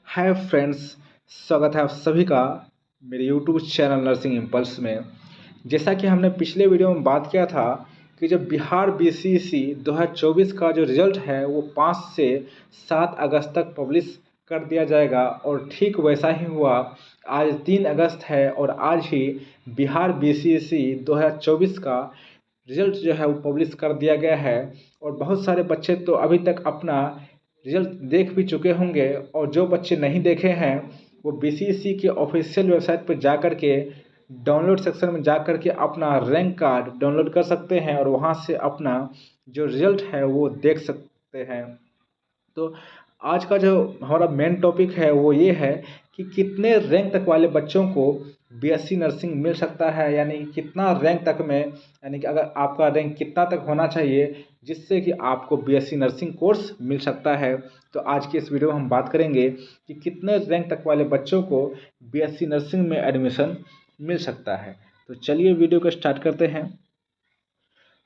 Hi friends, स्वागत है आप सभी का मेरे यूट्यूब चैनल नर्सिंग इम्पल्स में। जैसा कि हमने पिछले वीडियो में बात किया था कि जो बिहार बीसीसी 2024 का जो रिजल्ट है वो 5 से 7 अगस्त तक पब्लिश कर दिया जाएगा और ठीक वैसा ही हुआ। आज 3 अगस्त है और आज ही बिहार बीसीसी 2024 का रिजल्ट जो है वो पब्लिश कर दिया गया है। और बहुत सारे बच्चे तो अभी तक अपना रिजल्ट देख भी चुके होंगे और जो बच्चे नहीं देखे हैं वो बीसीसी की ऑफिशियल वेबसाइट पर जा कर के डाउनलोड सेक्शन में जा कर के अपना रैंक कार्ड डाउनलोड कर सकते हैं और वहां से अपना जो रिजल्ट है वो देख सकते हैं। तो आज का जो हमारा मेन टॉपिक है वो ये है कि कितने रैंक तक वाले बच्चों को बीएससी नर्सिंग मिल सकता है, यानी कि कितना रैंक तक में, यानी कि अगर आपका रैंक कितना तक होना चाहिए जिससे कि आपको बीएससी नर्सिंग कोर्स मिल सकता है। तो आज की इस वीडियो में हम बात करेंगे कि कितने रैंक तक वाले बच्चों को बीएससी नर्सिंग में एडमिशन मिल सकता है। तो चलिए वीडियो को स्टार्ट करते हैं।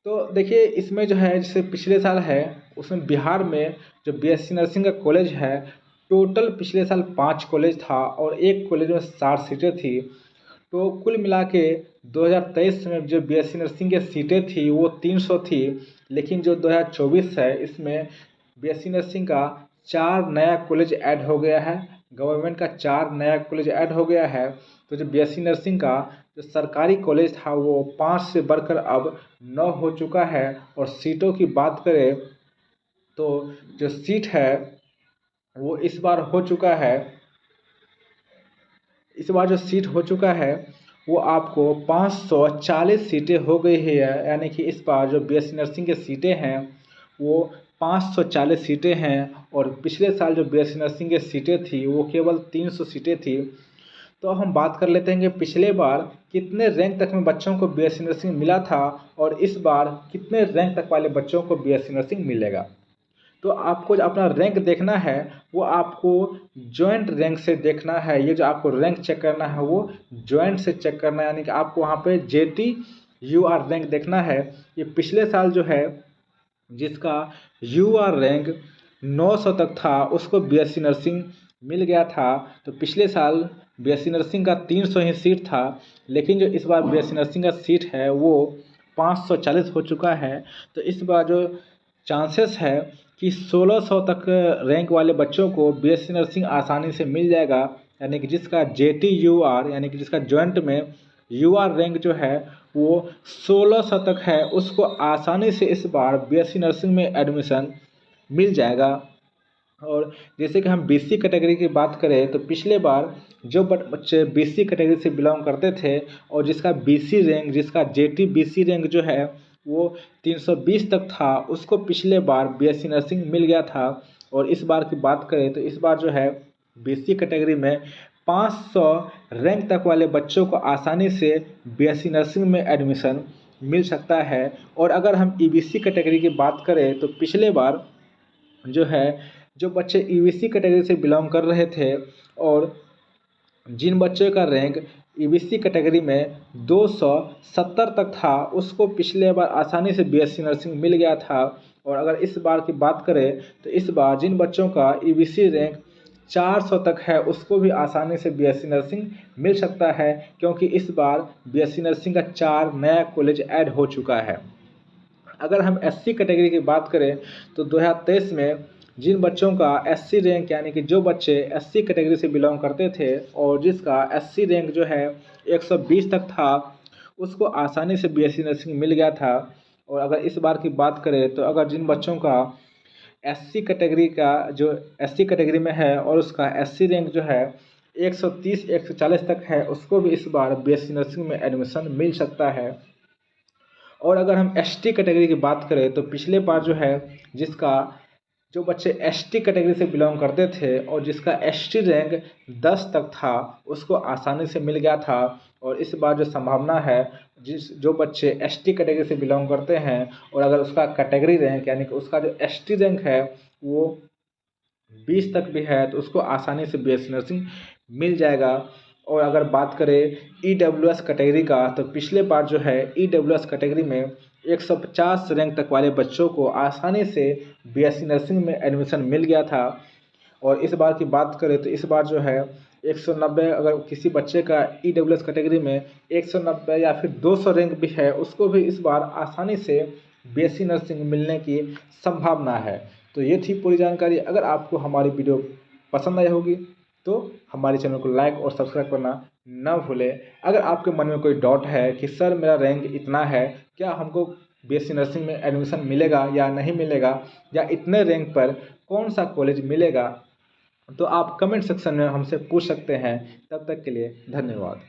तो देखिए, इसमें जो है जैसे पिछले साल है उसमें बिहार में जो बीएससी नर्सिंग का कॉलेज है, टोटल पिछले साल 5 कॉलेज था और एक कॉलेज में 60 सीटें थी। तो कुल मिला के 2023 में जो बीएससी नर्सिंग की सीटें थी वो 300 थी। लेकिन जो 2024 है इसमें बीएससी नर्सिंग का 4 नया कॉलेज ऐड हो गया है, गवर्नमेंट का 4 नया कॉलेज ऐड हो गया है। तो जो बीएससी नर्सिंग का जो सरकारी कॉलेज था वो 5 से बढ़कर अब 9 हो चुका है। और सीटों की बात करें तो जो सीट है वो इस बार जो सीट हो चुका है वो आपको 540 सीटें हो गई है। यानी कि इस बार जो बीएससी नर्सिंग की सीटें हैं वो 540 सीटें हैं और पिछले साल जो बीएससी नर्सिंग की सीटें थी वो केवल 300 सीटें थी। तो हम बात कर लेते हैं कि पिछले बार कितने रैंक तक में बच्चों को बीएससी नर्सिंग मिला था और इस बार कितने रैंक तक वाले बच्चों को बीएससी नर्सिंग मिलेगा। तो आपको जो अपना रैंक देखना है वो आपको जॉइंट रैंक से देखना है। ये जो आपको रैंक चेक करना है वो जॉइंट से चेक करना है, यानी कि आपको वहाँ पे JTUR रैंक देखना है। ये पिछले साल जो है जिसका UR रैंक 900 तक था उसको बीएससी नर्सिंग मिल गया था। तो पिछले साल बीएससी नर्सिंग का 300 ही सीट था, लेकिन जो इस बार बीएससी नर्सिंग का सीट है वो 540 हो चुका है। तो इस बार जो चांसेस है कि 1600 तक रैंक वाले बच्चों को बीएससी नर्सिंग आसानी से मिल जाएगा। यानी कि जिसका JTUR यानी कि जिसका जॉइंट में UR रैंक जो है वो 1600 तक है उसको आसानी से इस बार बीएससी नर्सिंग में एडमिशन मिल जाएगा। और जैसे कि हम BC कैटेगरी की बात करें तो पिछले बार जो बच्चे BC कैटेगरी से बिलोंग करते थे और जिसका BC रैंक, जिसका JTBC रैंक जो है वो 320 तक था उसको पिछले बार बीएससी नर्सिंग मिल गया था। और इस बार की बात करें तो इस बार जो है BC कैटेगरी में 500 रैंक तक वाले बच्चों को आसानी से बीएससी नर्सिंग में एडमिशन मिल सकता है। और अगर हम EBC कैटेगरी की बात करें तो पिछले बार जो है जो बच्चे EBC कैटेगरी से बिलोंग कर रहे थे और जिन बच्चों का रैंक EBC कैटेगरी में 270 तक था उसको पिछले बार आसानी से बीएससी नर्सिंग मिल गया था। और अगर इस बार की बात करें तो इस बार जिन बच्चों का EBC रैंक 400 तक है उसको भी आसानी से बीएससी नर्सिंग मिल सकता है, क्योंकि इस बार बीएससी नर्सिंग का 4 नया कॉलेज ऐड हो चुका है। अगर हम SC कैटेगरी की बात करें तो 2023 में जिन बच्चों का SC रैंक, यानी कि जो बच्चे SC कैटेगरी से बिलोंग करते थे और जिसका SC रैंक जो है 120 तक था उसको आसानी से बीएससी नर्सिंग मिल गया था। और अगर इस बार की बात करें तो अगर जिन बच्चों का SC कैटेगरी का जो SC कैटेगरी में है और उसका SC रैंक जो है 130 140 तक है उसको भी इस बार बीएससी नर्सिंग में एडमिशन मिल सकता है। और अगर हम ST कैटेगरी की बात करें तो पिछले बार जो है जिसका जो बच्चे ST कैटेगरी से बिलोंग करते थे और जिसका ST रैंक 10 तक था उसको आसानी से मिल गया था। और इस बार जो संभावना है जो बच्चे ST कैटेगरी से बिलोंग करते हैं और अगर उसका कैटेगरी रैंक यानी कि उसका जो ST रैंक है वो 20 तक भी है तो उसको आसानी से बीएससी नर्सिंग मिल जाएगा। और अगर बात करें EWS कैटेगरी का तो पिछले बार जो है EWS कैटेगरी में 150 रैंक तक वाले बच्चों को आसानी से बीएससी नर्सिंग में एडमिशन मिल गया था। और इस बार की बात करें तो इस बार जो है 190, अगर किसी बच्चे का EWS कैटेगरी में 190 या फिर 200 रैंक भी है, उसको भी इस बार आसानी से BSc नर्सिंग मिलने की संभावना है। तो ये थी पूरी जानकारी। अगर आपको हमारी वीडियो पसंद आई होगी तो हमारे चैनल को लाइक और सब्सक्राइब करना ना भूलें। अगर आपके मन में कोई डाउट है कि सर मेरा रैंक इतना है, क्या हमको BSc नर्सिंग में एडमिशन मिलेगा या नहीं मिलेगा, या इतने रैंक पर कौन सा कॉलेज मिलेगा, तो आप कमेंट सेक्शन में हमसे पूछ सकते हैं। तब तक के लिए धन्यवाद।